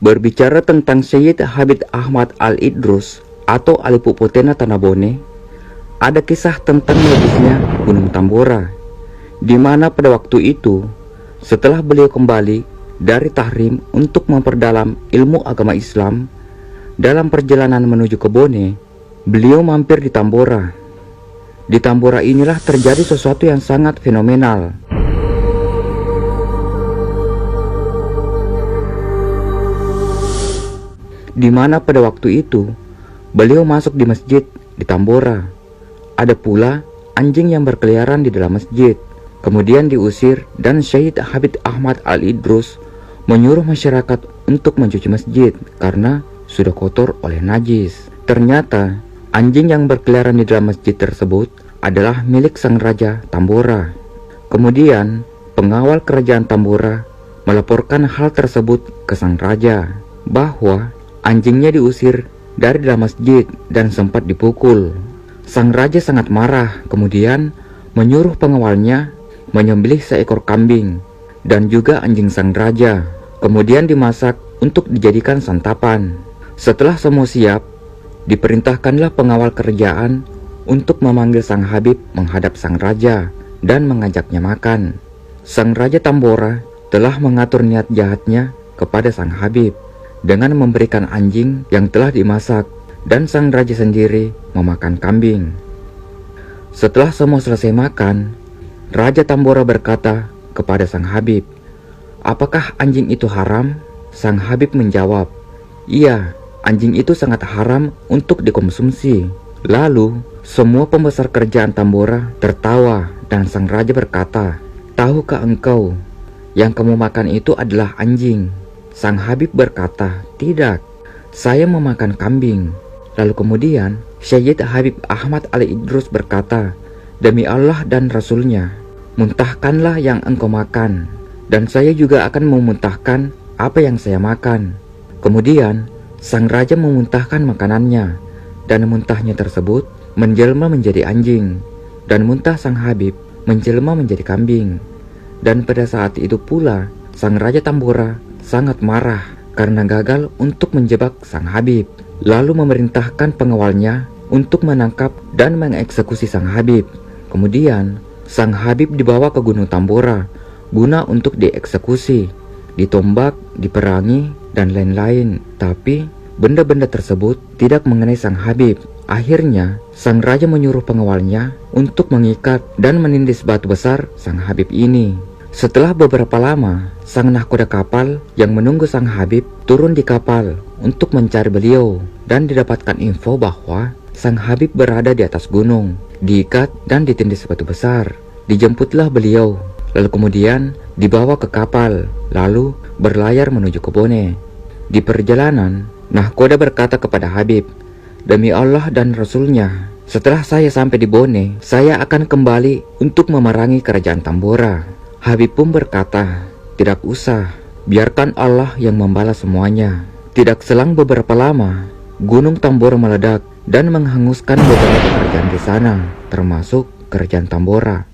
Berbicara tentang Syed Habib Ahmad Al-Idrus atau Ali Puputena Tanabone, ada kisah tentang meledusnya Gunung Tambora, di mana pada waktu itu, setelah beliau kembali dari tahrim untuk memperdalam ilmu agama Islam, dalam perjalanan menuju ke Bone, beliau mampir di Tambora. Di Tambora inilah terjadi sesuatu yang sangat fenomenal. Di mana pada waktu itu, beliau masuk di masjid di Tambora. Ada pula anjing yang berkeliaran di dalam masjid. Kemudian diusir dan Syed Habib Ahmad Al-Idrus menyuruh masyarakat untuk mencuci masjid karena sudah kotor oleh najis. Ternyata anjing yang berkeliaran di dalam masjid tersebut adalah milik sang raja Tambora. Kemudian pengawal kerajaan Tambora melaporkan hal tersebut ke sang raja, bahwa anjingnya diusir dari dalam masjid dan sempat dipukul. Sang raja sangat marah, kemudian menyuruh pengawalnya menyembelih seekor kambing dan juga anjing sang raja, kemudian dimasak untuk dijadikan santapan. Setelah semua siap, diperintahkanlah pengawal kerajaan untuk memanggil sang Habib menghadap sang raja dan mengajaknya makan. Sang raja Tambora telah mengatur niat jahatnya kepada sang Habib dengan memberikan anjing yang telah dimasak, dan sang raja sendiri memakan kambing. Setelah semua selesai makan, Raja Tambora berkata kepada sang Habib, "Apakah anjing itu haram?" Sang Habib menjawab, "Iya, anjing itu sangat haram untuk dikonsumsi." Lalu semua pembesar kerajaan Tambora tertawa dan sang raja berkata, "Tahukah engkau yang kamu makan itu adalah anjing?" Sang Habib berkata, "Tidak, saya memakan kambing." Lalu kemudian Syed Habib Ahmad Al-Idrus berkata, "Demi Allah dan Rasulnya, muntahkanlah yang engkau makan, dan saya juga akan memuntahkan apa yang saya makan." Kemudian sang raja memuntahkan makanannya, dan muntahnya tersebut menjelma menjadi anjing, dan muntah sang Habib menjelma menjadi kambing. Dan pada saat itu pula sang raja Tambora sangat marah karena gagal untuk menjebak sang Habib, lalu memerintahkan pengawalnya untuk menangkap dan mengeksekusi sang Habib. Kemudian sang Habib dibawa ke Gunung Tambora guna untuk dieksekusi, ditombak, diperangi, dan lain-lain. Tapi benda-benda tersebut tidak mengenai sang Habib. Akhirnya sang raja menyuruh pengawalnya untuk mengikat dan menindis batu besar sang Habib ini. Setelah beberapa lama, sang nahkoda kapal yang menunggu sang Habib turun di kapal untuk mencari beliau, dan didapatkan info bahwa sang Habib berada di atas gunung, diikat dan ditindis batu besar. Dijemputlah beliau, lalu kemudian dibawa ke kapal, lalu berlayar menuju ke Bone. Di perjalanan, nahkoda berkata kepada Habib, "Demi Allah dan Rasulnya, setelah saya sampai di Bone, saya akan kembali untuk memerangi kerajaan Tambora." Habib pun berkata, "Tidak usah, biarkan Allah yang membalas semuanya." Tidak selang beberapa lama, Gunung Tambora meledak dan menghanguskan beberapa kerajaan di sana, termasuk kerajaan Tambora.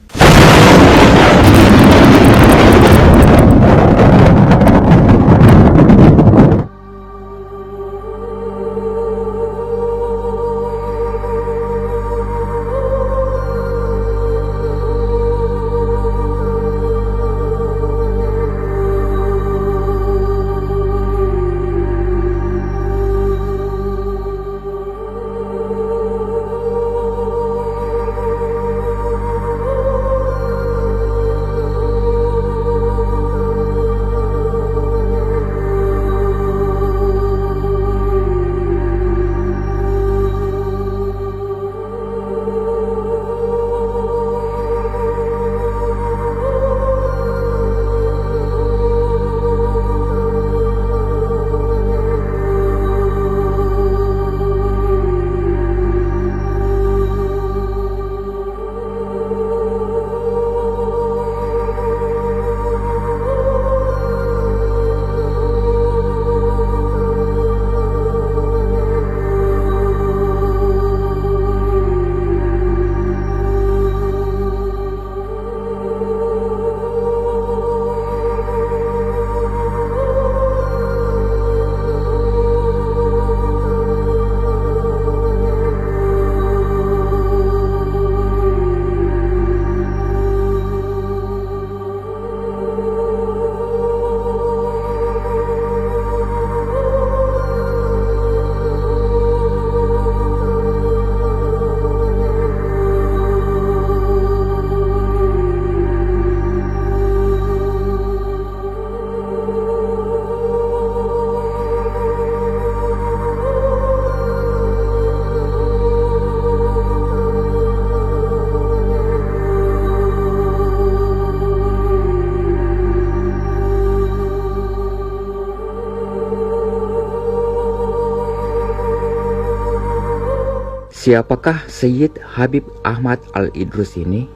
Siapakah Sayyid Habib Ahmad Al-Idrus ini?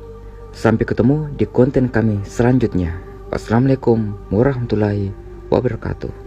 Sampai ketemu di konten kami selanjutnya. Wassalamualaikum warahmatullahi wabarakatuh.